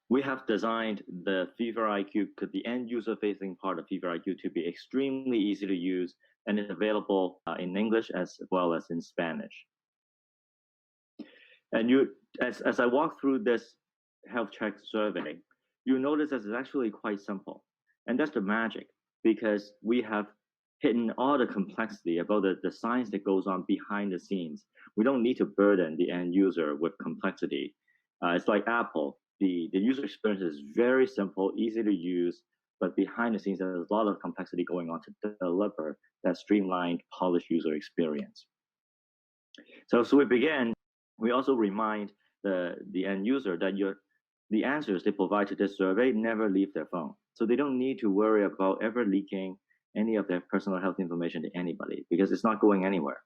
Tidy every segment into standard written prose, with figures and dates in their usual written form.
We have designed the FeverIQ, the end user facing part of FeverIQ, to be extremely easy to use and is available in English as well as in Spanish. And as I walk through this health check survey, you notice that it's actually quite simple. And that's the magic, because we have hidden all the complexity about the science that goes on behind the scenes. We don't need to burden the end user with complexity. It's like Apple. The user experience is very simple, easy to use, but behind the scenes, there's a lot of complexity going on to deliver that streamlined, polished user experience. So we begin, we also remind the end user that the answers they provide to this survey never leave their phone. So they don't need to worry about ever leaking any of their personal health information to anybody, because it's not going anywhere.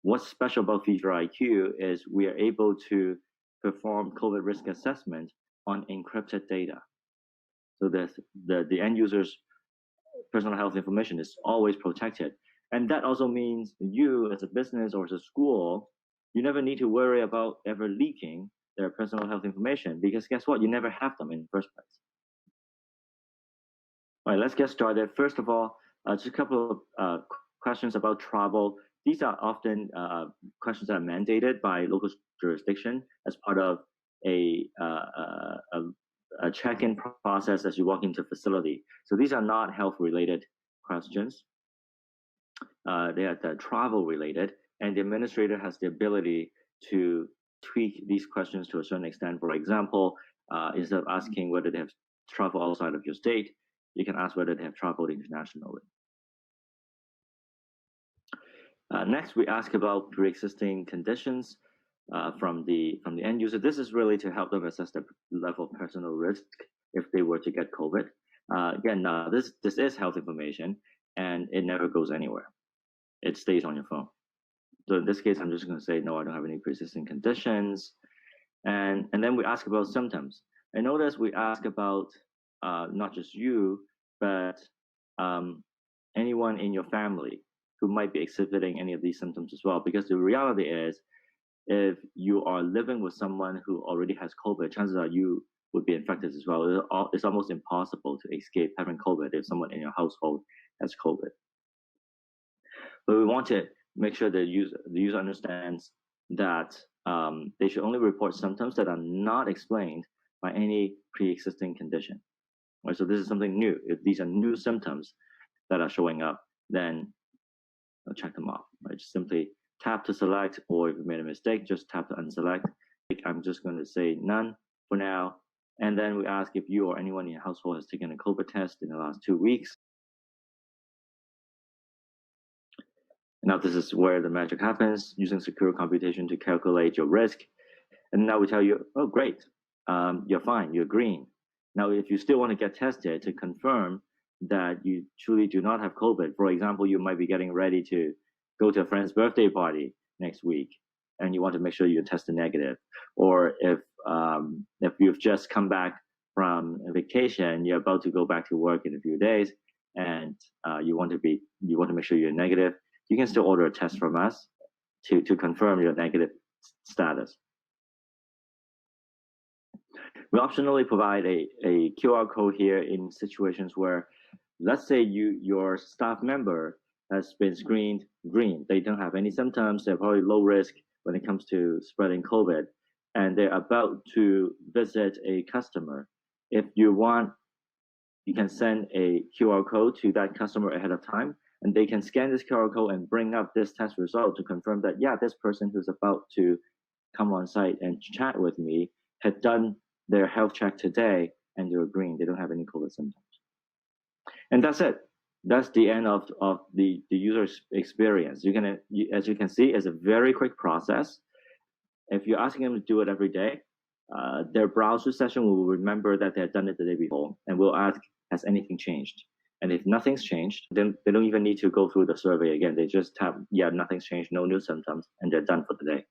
What's special about FeverIQ is we are able to perform COVID risk assessment on encrypted data. So the end user's personal health information is always protected. And that also means you as a business or as a school, you never need to worry about ever leaking their personal health information, because guess what? You never have them in the first place. All right, let's get started. First of all, just a couple of questions about travel. These are often questions that are mandated by local jurisdiction as part of a check-in process as you walk into a facility. So these are not health-related questions. They are travel-related, and the administrator has the ability to tweak these questions to a certain extent. For example, instead of asking whether they have traveled outside of your state, you can ask whether they have traveled internationally. Next, we ask about pre-existing conditions from the end user. This is really to help them assess the level of personal risk if they were to get COVID. Again, this is health information, and it never goes anywhere. It stays on your phone. So in this case, I'm just going to say, no, I don't have any pre-existing conditions. And then we ask about symptoms. And notice we ask about not just you, but anyone in your family who might be exhibiting any of these symptoms as well. Because the reality is, if you are living with someone who already has COVID, chances are you would be infected as well. It's almost impossible to escape having COVID if someone in your household has COVID. But we want to make sure the user understands that they should only report symptoms that are not explained by any pre-existing condition. Right, so this is something new. If these are new symptoms that are showing up, then check them off. Right? Just simply tap to select, or if you made a mistake, just tap to unselect. I'm just going to say none for now. And then we ask if you or anyone in your household has taken a COVID test in the last 2 weeks. Now this is where the magic happens, using secure computation to calculate your risk. And now we tell you, oh, great, you're fine, you're green. Now, if you still want to get tested to confirm that you truly do not have COVID, for example, you might be getting ready to go to a friend's birthday party next week, and you want to make sure you're tested negative. Or if you've just come back from a vacation, you're about to go back to work in a few days, and you want to make sure you're negative, you can still order a test from us to confirm your negative status. We optionally provide a QR code here in situations where, let's say your staff member has been screened green. They don't have any symptoms. They're probably low risk when it comes to spreading COVID, and they're about to visit a customer. If you want, you can send a QR code to that customer ahead of time, and they can scan this QR code and bring up this test result to confirm that, yeah, this person who's about to come on site and chat with me had done their health check today, and they're green. They don't have any COVID symptoms. And that's it. That's the end of the user experience. As you can see, it's a very quick process. If you're asking them to do it every day, their browser session will remember that they had done it the day before, and will ask, has anything changed? And if nothing's changed, then they don't even need to go through the survey again. They just tap, yeah, nothing's changed, no new symptoms, and they're done for the day.